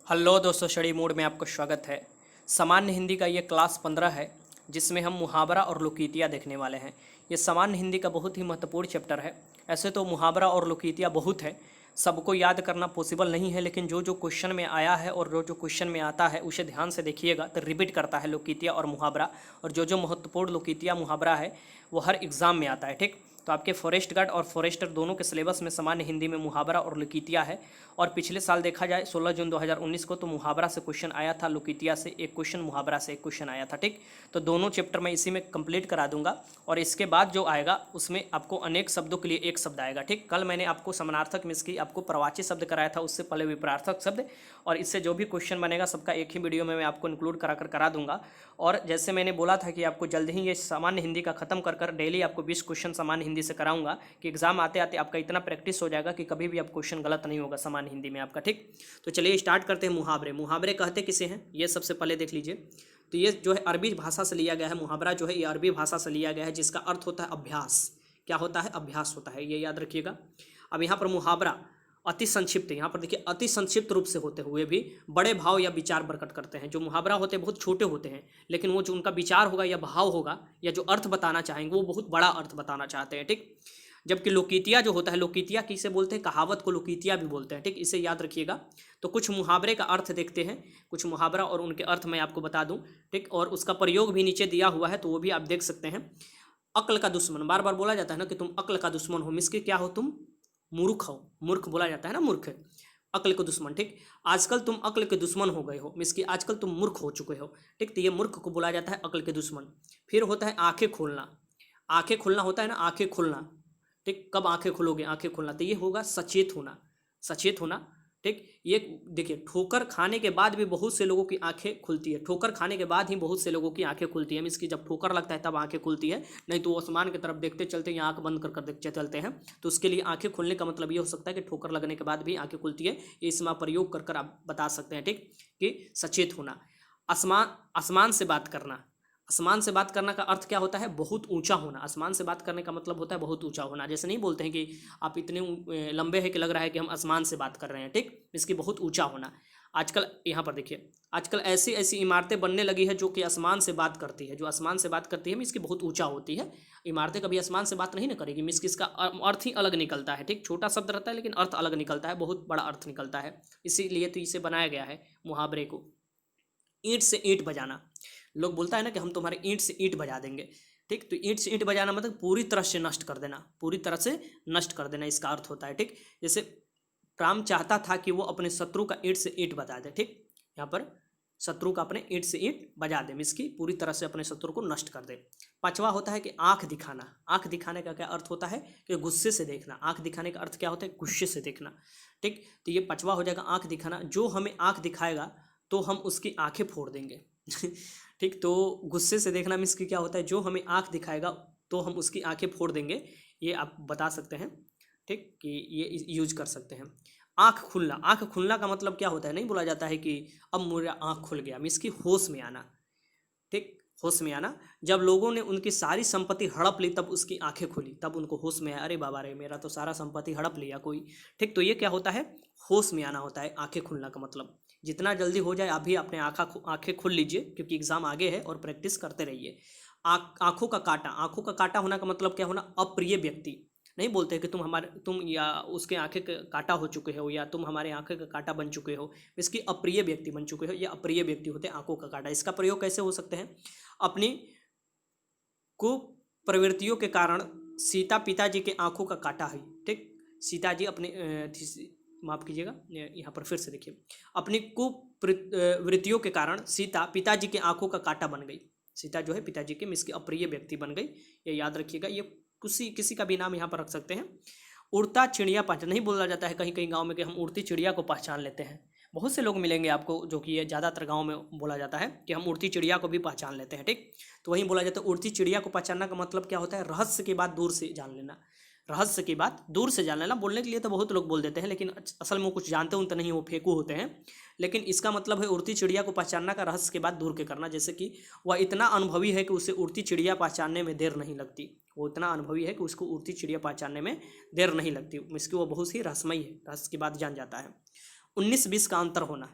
Hello दोस्तों, study mode में आपका स्वागत है। सामान्य हिंदी का ये क्लास 15 है, जिसमें हम मुहावरा और लोकीतियाँ देखने वाले हैं। ये सामान्य हिंदी का बहुत ही महत्वपूर्ण चैप्टर है। ऐसे तो मुहावरा और लोकीतियाँ बहुत है, सबको याद करना पॉसिबल नहीं है, लेकिन जो जो क्वेश्चन में आया है और जो जो क्वेश्चन में आता है उसे ध्यान से देखिएगा तो रिपीट करता है लोकीतियाँ और मुहावरा। और जो जो महत्वपूर्ण लोकीतियाँ मुहावरा है वो हर एग्ज़ाम में आता है। ठीक, तो आपके फॉरेस्ट गार्ड और फॉरेस्टर दोनों के सिलेबस में सामान्य हिंदी में मुहावरा और लोकीतियाँ है। और पिछले साल देखा जाए 16 जून 2019 को तो मुहावरा से क्वेश्चन आया था, लोकीतिया से एक क्वेश्चन, मुहावरा से एक क्वेश्चन आया था। ठीक, तो दोनों चैप्टर मैं इसी में कंप्लीट करा दूंगा और इसके बाद जो आएगा उसमें आपको अनेक शब्दों के लिए एक शब्द आएगा। ठीक, कल मैंने आपको समानार्थक में इसकी आपको प्रवाची शब्द कराया था, उससे पहले विपरीतार्थक शब्द, और इससे जो भी क्वेश्चन बनेगा सबका एक ही वीडियो में मैं आपको इंक्लूड करा दूंगा। और जैसे मैंने बोला था कि आपको जल्द ही ये सामान्य हिंदी का खत्म कर डेली आपको 20 क्वेश्चन सामान्य हिंदी से कराऊंगा कि एग्जाम आते आते आपका इतना प्रैक्टिस हो जाएगा कि कभी भी आप क्वेश्चन गलत नहीं होगा सामान्य हिंदी में आपका। ठीक, तो चलिए स्टार्ट करते हैं। मुहावरे, मुहावरे कहते किसे हैं ये सबसे पहले देख लीजिए। तो ये जो है अरबी भाषा से लिया गया है। मुहावरा जो है ये अरबी भाषा से लिया गया है, जिसका अर्थ होता है अभ्यास। क्या होता है? अभ्यास होता है, ये याद रखिएगा। अब यहाँ पर मुहावरा अति संक्षिप्त, यहाँ पर देखिए अति संक्षिप्त रूप से होते हुए भी बड़े भाव या विचार प्रकट करते हैं। जो मुहावरा होते हैं बहुत छोटे होते हैं, लेकिन वो जो उनका विचार होगा या भाव होगा या जो अर्थ बताना चाहेंगे वो बहुत बड़ा अर्थ बताना चाहते हैं। ठीक, जबकि लोकीतिया जो होता है, लोकीतिया किसे बोलते हैं? कहावत को लोकीतिया भी बोलते हैं। ठीक, इसे याद रखिएगा। तो कुछ मुहावरे का अर्थ देखते हैं, कुछ मुहावरा और उनके अर्थ मैं आपको बता दूं। ठीक, और उसका प्रयोग भी नीचे दिया हुआ है तो वो भी आप देख सकते हैं। अक्ल का दुश्मन, बार बार बोला जाता है ना कि तुम अक्ल का दुश्मन हो, मिस के क्या हो? तुम मूर्ख हो। मूर्ख बोला जाता है ना, मूर्ख, अक्ल के दुश्मन। ठीक, आजकल तुम अक्ल के दुश्मन हो गए हो, मिस की आजकल तुम मूर्ख हो चुके हो। ठीक, तो ये मूर्ख को बोला जाता है अक्ल के दुश्मन। फिर होता है आंखें खोलना, आंखें खोलना होता है ना, आंखें खोलना। ठीक, कब आंखें खोलोगे? आंखें खोलना, तो ये होगा सचेत होना, सचेत होना। ठीक, ये देखिए ठोकर खाने के बाद भी बहुत से लोगों की आंखें खुलती है। ठोकर खाने के बाद ही बहुत से लोगों की आंखें खुलती है, इसकी जब ठोकर लगता है तब आंखें खुलती है, नहीं तो वो आसमान की तरफ देखते चलते हैं या आंख बंद कर देखते चलते हैं। तो उसके लिए आंखें खुलने का मतलब ये हो सकता है कि ठोकर लगने के बाद भी आंखें खुलती है। ये इसमें प्रयोग कर आप बता सकते हैं। ठीक, कि सचेत होना। आसमान, आसमान से बात करना, आसमान से बात करना का अर्थ क्या होता है? बहुत ऊंचा होना। आसमान से बात करने का मतलब होता है बहुत ऊंचा होना। जैसे नहीं बोलते हैं कि आप इतने लंबे हैं कि लग रहा है कि हम आसमान से बात कर रहे हैं। ठीक, इसकी बहुत ऊंचा होना। आजकल यहाँ पर देखिए, आजकल ऐसी ऐसी इमारतें बनने लगी है जो कि आसमान से बात करती है। जो आसमान से बात करती है इसकी बहुत ऊंचा होती है। इमारतें कभी आसमान से बात नहीं ना करेगी, मिस इसका अर्थ ही अलग निकलता है। ठीक, छोटा शब्द रहता है लेकिन अर्थ अलग निकलता है, बहुत बड़ा अर्थ निकलता है। इसीलिए तो इसे बनाया गया है मुहावरे को। ईंट से ईंट बजाना, लोग बोलता है ना कि हम तुम्हारे ईंट से ईंट बजा देंगे। ठीक, तो ईंट से ईंट बजाना मतलब पूरी तरह से नष्ट कर देना, पूरी तरह से नष्ट कर देना इसका अर्थ होता है। ठीक, जैसे राम चाहता था कि वो अपने शत्रु का ईंट से ईंट बजा दे। ठीक, यहाँ पर शत्रु का अपने ईंट से ईंट बजा दे, इसकी पूरी तरह से अपने शत्रु को नष्ट कर दे। पांचवा होता है कि आंख दिखाना। आंख दिखाने का क्या अर्थ होता है? कि गुस्से से देखना। आंख दिखाने का अर्थ क्या होता है? गुस्से से देखना। ठीक, तो ये पांचवा हो जाएगा आंख दिखाना। जो हमें आंख दिखाएगा तो हम उसकी आंखें फोड़ देंगे। ठीक, तो गुस्से से देखना मीन्स कि क्या होता है? जो हमें आंख दिखाएगा तो हम उसकी आंखें फोड़ देंगे, ये आप बता सकते हैं। ठीक, कि ये यूज कर सकते हैं। आंख खुलना, आंख खुलना का मतलब क्या होता है? नहीं बोला जाता है कि अब मेरा आंख खुल गया, मीन्स कि होश में आना। ठीक, होश में आना। जब लोगों ने उनकी सारी संपत्ति हड़प ली तब उसकी आंखें खुली, तब उनको होश में आया, अरे बाबा रे मेरा तो सारा संपत्ति हड़प लिया कोई। ठीक, तो ये क्या होता है? होश में आना होता है आंखें खुलना का मतलब। जितना जल्दी हो जाए आप भी अपने आंखें खोल लीजिए, क्योंकि एग्जाम आगे है और प्रैक्टिस करते रहिए। आंखों का काटा, आंखों का काटा होना का मतलब क्या होना? अप्रिय व्यक्ति। नहीं बोलते कि तुम या उसके आंखें का काटा हो चुके हो या तुम हमारे आंखें का काटा बन चुके हो, इसकी अप्रिय व्यक्ति बन चुके हो, या अप्रिय व्यक्ति होते हैं आंखों का काटा। इसका प्रयोग कैसे हो सकते हैं? अपनी कुप्रवृत्तियों के कारण सीता पिताजी के आंखों का काटा है। ठीक, सीता जी अपने माफ कीजिएगा, यहाँ पर फिर से देखिए, अपनी कुवृत्तियों के कारण सीता पिताजी के आंखों का काटा बन गई। सीता जो है पिताजी के मिस की अप्रिय व्यक्ति बन गई, ये याद रखिएगा। ये किसी किसी का भी नाम यहाँ पर रख सकते हैं। उड़ता चिड़िया पहचान, नहीं बोला जाता है कहीं कहीं गाँव में कि हम उड़ती चिड़िया को पहचान लेते हैं। बहुत से लोग मिलेंगे आपको जो कि ये ज़्यादातर गाँव में बोला जाता है कि हम उड़ती चिड़िया को भी पहचान लेते हैं। ठीक, तो वहीं बोला जाता है उड़ती चिड़िया को पहचानना का मतलब क्या होता है? रहस्य की बात दूर से जान लेना। रहस्य की बात दूर से जान लेना। बोलने के लिए तो बहुत लोग बोल देते हैं, लेकिन असल में वो कुछ जानते उनते नहीं, वो फेंकू होते हैं। लेकिन इसका मतलब है उड़ती चिड़िया को पहचानना का रहस्य की बात दूर के करना। जैसे कि वह इतना अनुभवी है कि उसे उड़ती चिड़िया पहचानने में देर नहीं लगती। वो इतना अनुभवी है कि उसको उड़ती चिड़िया पहचानने में देर नहीं लगती, इसकी वो बहुत ही रहस्यमयी है, रहस्य की बात जान जाता है। 19-20 का अंतर होना,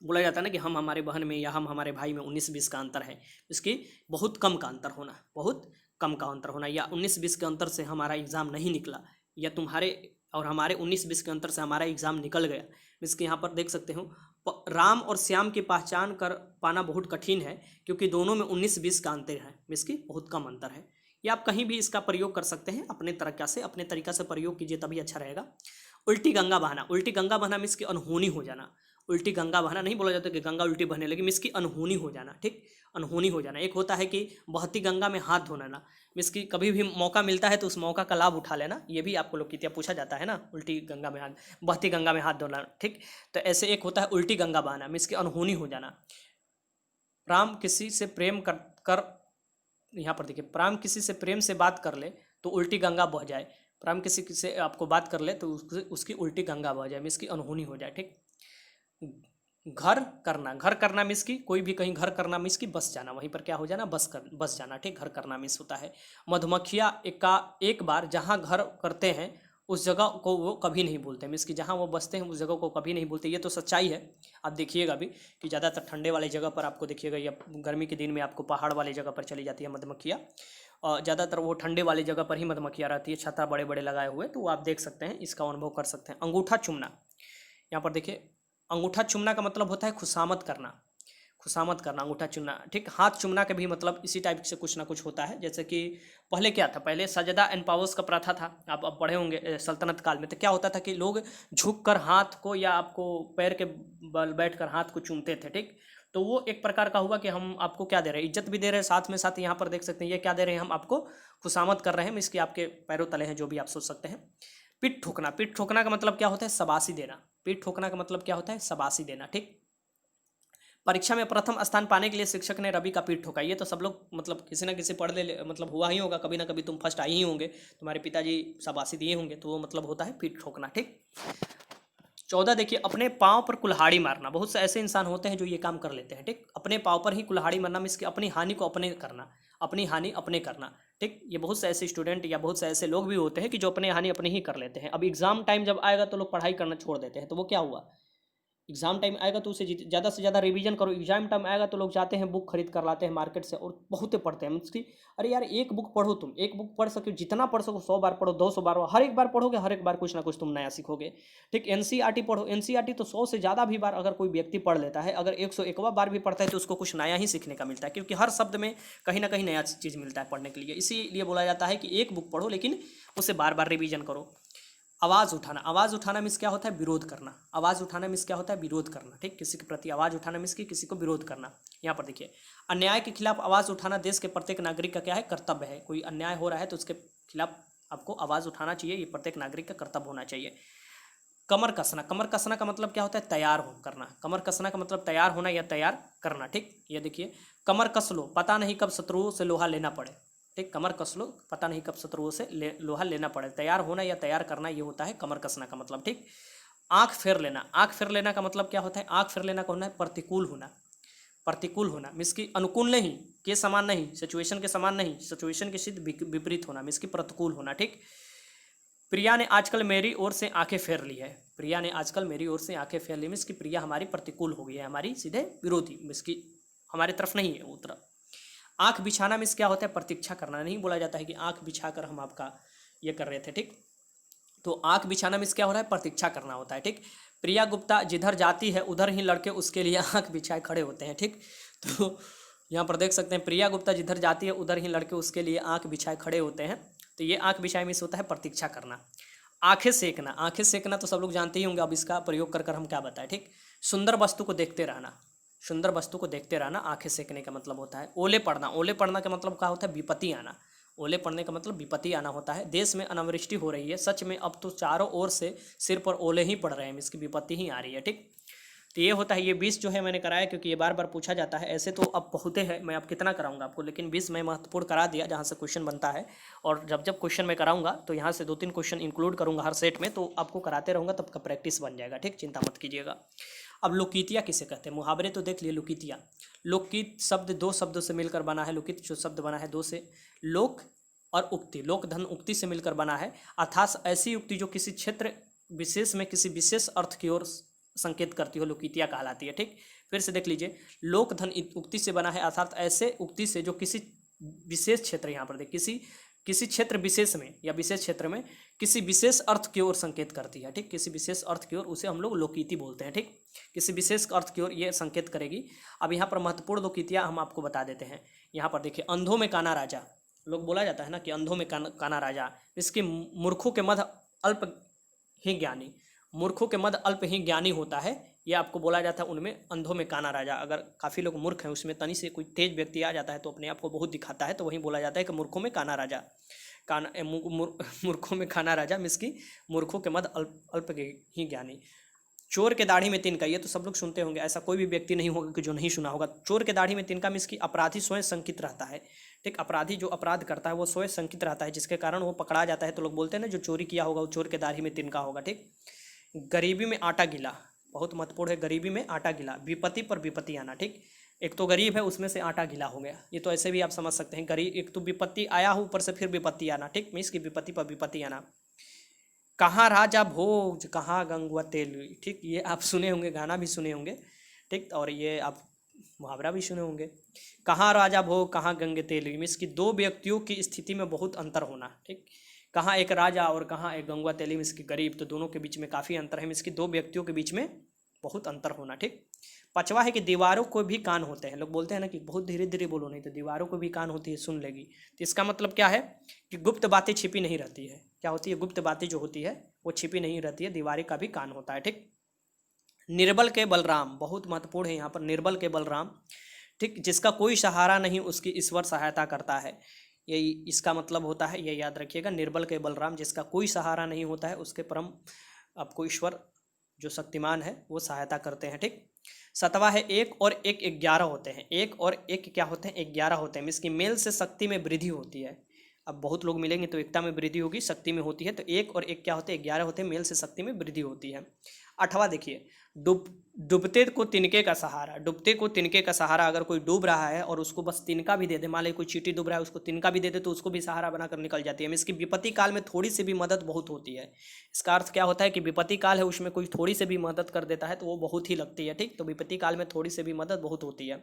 बोला जाता है ना कि हम हमारे बहन में या हम हमारे भाई में 19-20 का अंतर है, इसकी बहुत कम का अंतर होना, बहुत कम का अंतर होना, या 19-20 के अंतर से हमारा एग्ज़ाम नहीं निकला, या तुम्हारे और हमारे 19-20 के अंतर से हमारा एग्ज़ाम निकल गया। इसके यहाँ पर देख सकते हो राम और श्याम की पहचान कर पाना बहुत कठिन है, क्योंकि दोनों में 19-20 का अंतर है, इसकी बहुत कम अंतर है। या आप कहीं भी इसका प्रयोग कर सकते हैं, अपने तरीक़ा से प्रयोग कीजिए, तभी अच्छा रहेगा। उल्टी गंगा बहाना, उल्टी गंगा बहाना मीन्स की अनहोनी हो जाना। उल्टी गंगा बहाना नहीं बोला जाता कि गंगा उल्टी बहने लगी, मीन्स की अनहोनी हो जाना, ठीक, अनहोनी हो जाना। एक होता है कि बहती गंगा में हाथ धोना ना, मीन्स की कभी भी मौका मिलता है तो उस मौका का लाभ उठा लेना, ये भी आपको लोकगीतियाँ पूछा जाता है ना, उल्टी गंगा में हाथ, बहती गंगा में हाथ धोना, ठीक। तो ऐसे एक होता है उल्टी गंगा बहाना, मीन्स की अनहोनी हो जाना। राम किसी से प्रेम कर यहाँ पर देखिए, राम किसी से प्रेम से बात कर ले तो उल्टी गंगा बह जाए। राम किसी से आपको बात कर ले तो उसकी उल्टी गंगा बह जाए, मीन्स की अनहोनी हो जाए, ठीक। घर करना मीन्स की कोई भी कहीं घर करना मीन्स की बस जाना, वहीं पर क्या हो जाना, बस जाना, ठीक। घर करना मीन्स होता है। मधुमक्खियाँ एक बार जहाँ घर करते हैं उस जगह को वो कभी नहीं भूलते, मीन्स कि जहाँ वो बसते हैं उस जगह को कभी नहीं भूलते। ये तो सच्चाई है, आप देखिएगा भी कि ज़्यादातर ठंडे वाले जगह पर आपको देखिएगा, या गर्मी के दिन में आपको पहाड़ वाले जगह पर चली जाती है मधुमक्खियाँ, और ज़्यादातर वो ठंडे वाली जगह पर ही मधुमक्खियाँ रहती है, छत्ता बड़े बड़े लगाए हुए, तो वो आप देख सकते हैं, इसका अनुभव कर सकते हैं। अंगूठा चूमना, यहाँ पर देखिए, अंगूठा चूमना का मतलब होता है खुशामद करना, खुशामद करना, अंगूठा चूमना, ठीक। हाथ चूमना का भी मतलब इसी टाइप से कुछ ना कुछ होता है। जैसे कि पहले क्या था, पहले सजदा एंड पावोस का प्रथा था, आप अब पढ़े होंगे सल्तनत काल में, तो क्या होता था कि लोग झुक कर हाथ को या आपको पैर के बल बैठ कर हाथ को चूमते थे, ठीक। तो वो एक प्रकार का हुआ कि हम आपको क्या दे रहे हैं, इज्जत भी दे रहे हैं, साथ में साथ यहाँ पर देख सकते हैं ये क्या दे रहे हैं, हम आपको खुशामद कर रहे हैं, इसके आपके पैरों तले हैं, जो भी आप सोच सकते हैं। पीठ ठोकना, पीठ ठोकना का मतलब क्या होता है, शाबाशी देना। पीठ ठोकना का मतलब क्या होता है, शाबाशी देना, ठीक। परीक्षा में प्रथम स्थान पाने के लिए शिक्षक ने रवि का पीठ ठोका, ये तो सब लोग मतलब किसी ना किसी पढ़ ले मतलब हुआ ही होगा, कभी ना कभी तुम फर्स्ट आए ही होंगे, तुम्हारे पिताजी शाबाशी दिए होंगे, तो वो मतलब होता है पीठ ठोकना, ठीक। 14 देखिए, अपने पाँव पर कुल्हाड़ी मारना, बहुत से ऐसे इंसान होते हैं जो ये काम कर लेते हैं, ठीक। अपने पाँव पर ही कुल्हाड़ी मारना मीन्स कि अपनी हानि को अपने करना, अपनी हानि अपने करना, ठीक। ये बहुत से ऐसे स्टूडेंट या बहुत से ऐसे लोग भी होते हैं कि जो अपनी हानि अपने ही कर लेते हैं। अब एग्जाम टाइम जब आएगा तो लोग पढ़ाई करना छोड़ देते हैं, तो वो क्या हुआ, एग्जाम टाइम आएगा तो उसे ज़्यादा से ज़्यादा रिवीजन करो। एग्जाम टाइम आएगा तो लोग जाते हैं बुक खरीद कर लाते हैं मार्केट से और बहुत पढ़ते हैं, उसकी अरे यार एक बुक पढ़ो, तुम एक बुक पढ़ सको, जितना पढ़ सको 100 बार पढ़ो, 200 बार, हर एक बार पढ़ोगे, हर एक बार कुछ ना कुछ तुम नया सीखोगे, ठीक। एनसीईआरटी पढ़ो, एनसीईआरटी तो 100 से ज़्यादा भी बार अगर कोई व्यक्ति पढ़ लेता है, अगर 101वां बार भी पढ़ता है तो उसको कुछ नया ही सीखने का मिलता है, क्योंकि हर शब्द में कहीं ना कहीं नया चीज़ मिलता है पढ़ने के लिए। इसीलिए बोला जाता है कि एक बुक पढ़ो लेकिन उसे बार बार रिवीजन करो। आवाज़ उठाना, आवाज़ उठाना मीन्स क्या होता है, विरोध करना। आवाज़ उठाना मीन्स क्या होता है, विरोध करना, ठीक। किसी के प्रति आवाज़ उठाना मीन्स कि किसी को विरोध करना। यहाँ पर देखिए, अन्याय के खिलाफ आवाज़ उठाना देश के प्रत्येक नागरिक का क्या है, कर्तव्य है। कोई अन्याय हो रहा है तो उसके खिलाफ आपको आवाज़ उठाना चाहिए, ये प्रत्येक नागरिक का कर्तव्य होना चाहिए। कमर कसना, कमर कसना का मतलब क्या होता है, तैयार हो करना। कमर कसना का मतलब तैयार होना या तैयार करना, ठीक। ये देखिए, कमर कस लो, पता नहीं कब शत्रुओं से लोहा लेना पड़े, ठीक। कमर कस लो, पता नहीं कब शत्रुओं से लोहा लेना पड़े। तैयार होना या तैयार करना, ये होता है कमर कसना का मतलब, ठीक। आंख फेर लेना, आंख फेर लेना का मतलब क्या होता है, आंख फेर लेना का होना है प्रतिकूल होना। प्रतिकूल होना मीन्स की अनुकूल नहीं, के समान नहीं, सिचुएशन के समान नहीं, सिचुएशन के सिद्ध विपरीत होना मीन्स की प्रतिकूल होना, ठीक। प्रिया ने आजकल मेरी ओर से आंखें फेर ली है, प्रिया ने आजकल मेरी ओर से आंखें फेर ली मीन्स की प्रिया हमारी प्रतिकूल हो गई है, हमारी सीधे विरोधी, मीन्स की हमारी तरफ नहीं है वो तरफ। आंख बिछाना मीन्स क्या होता है, प्रतीक्षा करना। नहीं बोला जाता है कि आंख बिछा कर हम आपका ये कर रहे थे, ठीक। तो आंख बिछाना मीन्स क्या हो रहा है, प्रतीक्षा करना होता है, ठीक। प्रिया गुप्ता जिधर जाती है उधर ही लड़के उसके लिए आंख बिछाए खड़े होते हैं, ठीक। तो यहाँ पर देख सकते हैं, प्रिया गुप्ता जिधर जाती है उधर ही लड़के उसके लिए आंख बिछाए खड़े होते हैं। तो ये आंख बिछाए मीन्स होता है प्रतीक्षा करना। आंखें सेकना, आंखें सेकना तो सब लोग जानते ही होंगे, अब इसका प्रयोग कर कर हम क्या बताएं, ठीक। सुंदर वस्तु को देखते रहना, सुंदर वस्तु को देखते रहना आंखें सेकने का मतलब होता है। ओले पड़ना, ओले पड़ना का मतलब क्या होता है, विपत्ति आना। ओले पड़ने का मतलब विपत्ति आना होता है। देश में अनावृष्टि हो रही है, सच में अब तो चारों ओर से सिर पर ओले ही पड़ रहे हैं, इसकी विपत्ति ही आ रही है, ठीक। तो ये होता है, ये 20 जो है मैंने कराया क्योंकि ये बार बार पूछा जाता है। ऐसे तो अब बहुते हैं, मैं अब कितना कराऊंगा आपको, लेकिन 20 मैं महत्वपूर्ण करा दिया जहाँ से क्वेश्चन बनता है। और जब जब क्वेश्चन मैं कराऊंगा तो यहाँ से 2-3 क्वेश्चन इंक्लूड करूंगा हर सेट में, तो आपको कराते रहूँगा, तब का प्रैक्टिस बन जाएगा, ठीक। चिंता मत कीजिएगा। अब लोकगीतियाँ किसे कहते हैं, मुहावरे तो देख लिए, लोकगीतियाँ। लोकगीत शब्द 2 शब्दों से मिलकर बना है, लोकगीत जो शब्द बना है 2 से, लोक और उक्ति, लोक धन उक्ति से मिलकर बना है। अर्थात ऐसी उक्ति जो किसी क्षेत्र विशेष में किसी विशेष अर्थ की ओर संकेत करती हो लोकीतिया कहलाती है। ठीक, फिर से देख लीजिए, लोक धन उक्ति से बना है, अर्थात ऐसे उक्ति से जो किसी विशेष क्षेत्र, यहाँ पर देख, किसी क्षेत्र विशेष में या विशेष क्षेत्र में किसी विशेष अर्थ की ओर संकेत करती है। ठीक, किसी विशेष अर्थ की ओर, उसे हम लोग लोकीति बोलते हैं। ठीक, किसी विशेष अर्थ की ओर ये संकेत करेगी। अब यहाँ पर महत्वपूर्ण लोकीतियाँ हम आपको बता देते हैं। यहाँ पर देखिए, अंधों में काना राजा, लोग बोला जाता है ना कि अंधों में काना राजा, इसके मूर्खों के मध्य अल्प ही ज्ञानी, मूर्खों के मध्य अल्प ही ज्ञानी होता है, ये आपको बोला जाता है उनमें अंधों में काना राजा। अगर काफ़ी लोग मूर्ख हैं, उसमें तनी से कोई तेज व्यक्ति आ जाता है तो अपने आप को बहुत दिखाता है, तो वहीं बोला जाता है कि मूर्खों में काना राजा, मूर्खों में खाना राजा, मीन्स की मूर्खों के मध्य अल्प ही ज्ञानी। चोर के दाढ़ी में तिनका, ये तो सब लोग सुनते होंगे, ऐसा कोई भी व्यक्ति नहीं होगा कि जो नहीं सुना होगा। चोर के दाढ़ी में तिनका मीन्स की अपराधी स्वयं शंकित रहता है। ठीक, अपराधी जो अपराध करता है वो स्वयं शंकित रहता है, जिसके कारण वो पकड़ा जाता है। तो लोग बोलते हैं ना, जो चोरी किया होगा वो चोर के दाढ़ी में तिनका होगा। ठीक, गरीबी में आटा गिला, बहुत महत्वपूर्ण है, गरीबी में आटा गिला, विपत्ति पर विपत्ति आना। ठीक, एक तो गरीब है, उसमें से आटा गिला हो गया, ये तो ऐसे भी आप समझ सकते हैं। गरीब, एक तो विपत्ति आया हो, ऊपर से फिर विपत्ति आना। ठीक, मीन्स की विपत्ति पर विपत्ति आना। कहाँ राजा भोज, कहाँ गंगवा तेलुई। ठीक, ये आप सुने होंगे, गाना भी सुने होंगे। ठीक, और ये आप मुहावरा भी सुने होंगे। कहाँ राजा भोग, कहाँ गंगे तेलुई, मीन्स की दो व्यक्तियों की स्थिति में बहुत अंतर होना। ठीक, कहाँ एक राजा और कहाँ एक गंगवा तेली, मीन्स की गरीब, तो दोनों के बीच में काफ़ी अंतर है, मीन्स की दो व्यक्तियों के बीच में बहुत अंतर होना। ठीक, पांचवा है कि दीवारों को भी कान होते हैं। लोग बोलते हैं ना कि बहुत धीरे धीरे बोलो, नहीं तो दीवारों को भी कान होती है, सुन लेगी। तो इसका मतलब क्या है कि गुप्त बातें छिपी नहीं रहती है। क्या होती है? गुप्त बातें जो होती है वो छिपी नहीं रहती है, दीवारें का भी कान होता है। ठीक, निर्बल के बलराम, बहुत महत्वपूर्ण है यहाँ पर, निर्बल के बलराम। ठीक, जिसका कोई सहारा नहीं उसकी ईश्वर सहायता करता है, यही इसका मतलब होता है, ये याद रखिएगा। निर्बल के बलराम, जिसका कोई सहारा नहीं होता है उसके परम आपको ईश्वर जो शक्तिमान है वो सहायता करते हैं। ठीक, सतवा है एक और एक 11 होते हैं। एक और एक क्या होते हैं? 11 होते हैं। इसकी मेल से शक्ति में वृद्धि होती है। अब बहुत लोग मिलेंगे तो एकता में वृद्धि होगी, शक्ति में होती है। तो एक और एक क्या होते हैं? 11 होते हैं, मेल से शक्ति में वृद्धि होती है। आठवां देखिए, डूबते को तिनके का सहारा। डूबते को तिनके का सहारा, अगर कोई डूब रहा है और उसको बस तिनका भी दे दे, मान लीजिए कोई चींटी डूब रहा है, उसको तिनका भी दे दे तो उसको भी सहारा बनाकर निकल जाती है। इसकी विपत्ति काल में थोड़ी सी भी मदद बहुत होती है। इसका अर्थ क्या होता है कि विपत्ति काल है, उसमें कोई थोड़ी सी भी मदद कर देता है तो वो बहुत ही लगती है। ठीक, तो विपत्ति काल में थोड़ी सी भी मदद बहुत होती है।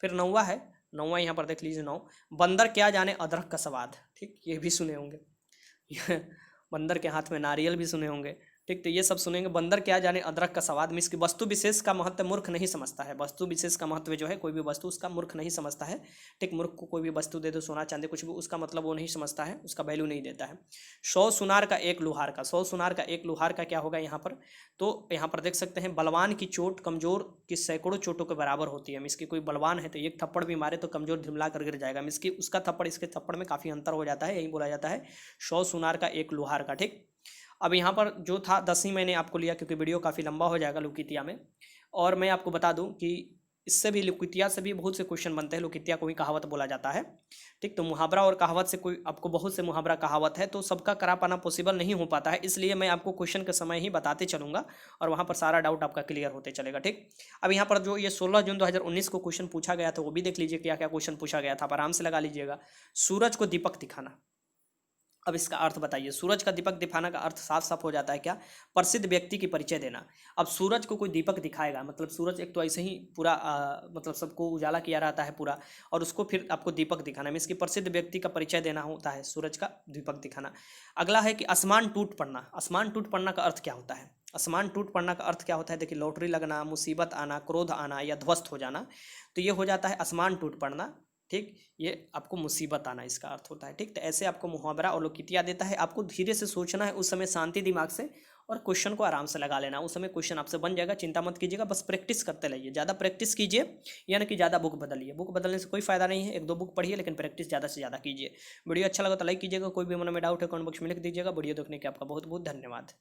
फिर नौवा है, नौवा यहाँ पर देख लीजिए, 9, बंदर क्या जाने अदरक का स्वाद। ठीक, ये भी सुने होंगे बंदर के हाथ में नारियल भी सुने होंगे। ठीक, तो ये सब सुनेंगे। बंदर क्या जाने अदरक का स्वाद, में इसकी वस्तु विशेष का महत्व मूर्ख नहीं समझता है। वस्तु विशेष का महत्व जो है, कोई भी वस्तु उसका मूर्ख नहीं समझता है। ठीक, मूर्ख को कोई भी वस्तु दे दो, सोना चांदी कुछ भी, उसका मतलब वो नहीं समझता है, उसका वैल्यू नहीं देता है। 100 सुनार का एक लुहार का, 100 सुनार का एक लुहार का क्या होगा यहाँ पर? तो यहाँ पर देख सकते हैं, बलवान की चोट कमजोर की सैकड़ों चोटों के बराबर होती है। इसकी कोई बलवान है तो एक थप्पड़ भी मारे तो कमजोर धिमला कर गिर जाएगा। इसकी उसका थप्पड़ इसके थप्पड़ में काफ़ी अंतर हो जाता है, यही बोला जाता है 100 सुनार का एक लुहार का। ठीक, अब यहाँ पर जो था 10 ही मैंने आपको लिया, क्योंकि वीडियो काफ़ी लंबा हो जाएगा लोकितिया में। और मैं आपको बता दूं कि इससे भी लोकितिया से भी बहुत से क्वेश्चन बनते हैं। लोकितिया को ही कहावत बोला जाता है। ठीक, तो मुहावरा और कहावत से कोई आपको बहुत से मुहावरा कहावत है, तो सबका करा पाना पॉसिबल नहीं हो पाता है, इसलिए मैं आपको क्वेश्चन के समय ही बताते चलूँगा और वहाँ पर सारा डाउट आपका क्लियर होते चलेगा। ठीक, अब यहाँ पर जो ये 16 जून 2019 को क्वेश्चन पूछा गया था वो भी देख लीजिए, क्या क्या क्वेश्चन पूछा गया था, आप आराम से लगा लीजिएगा। सूरज को दीपक दिखाना, अब इसका अर्थ बताइए। सूरज का दीपक दिखाना का अर्थ साफ साफ हो जाता है क्या? प्रसिद्ध व्यक्ति की परिचय देना। अब सूरज को कोई दीपक दिखाएगा, मतलब सूरज एक तो ऐसे ही पूरा मतलब सबको उजाला किया रहता है पूरा, और उसको फिर आपको दीपक दिखाना है, इसकी प्रसिद्ध व्यक्ति का परिचय देना होता है, सूरज का दीपक दिखाना। अगला है कि आसमान टूट पड़ना। आसमान टूट पड़ना का अर्थ क्या होता है? आसमान टूट पड़ना का अर्थ क्या होता है? देखिए, लॉटरी लगना, मुसीबत आना, क्रोध आना या ध्वस्त हो जाना, तो ये हो जाता है आसमान टूट पड़ना। ठीक, ये आपको मुसीबत आना इसका अर्थ होता है। ठीक, तो ऐसे आपको मुहावरा और लोकितिया देता है। आपको धीरे से सोचना है उस समय, शांति दिमाग से, और क्वेश्चन को आराम से लगा लेना। उस समय क्वेश्चन आपसे बन जाएगा, चिंता मत कीजिएगा, बस प्रैक्टिस करते रहिए। ज़्यादा प्रैक्टिस कीजिए, यानी कि ज़्यादा बुक बदलिए। बुक बदलने से कोई फायदा नहीं है, 1-2 बुक पढ़िए, लेकिन प्रैक्टिस ज़्यादा से ज़्यादा कीजिए। वीडियो अच्छा लगा तो लाइक कीजिएगा, कोई भी मन में डाउट है कमेंट बॉक्स में लिख दीजिएगा। वीडियो देखने के आपका बहुत बहुत धन्यवाद।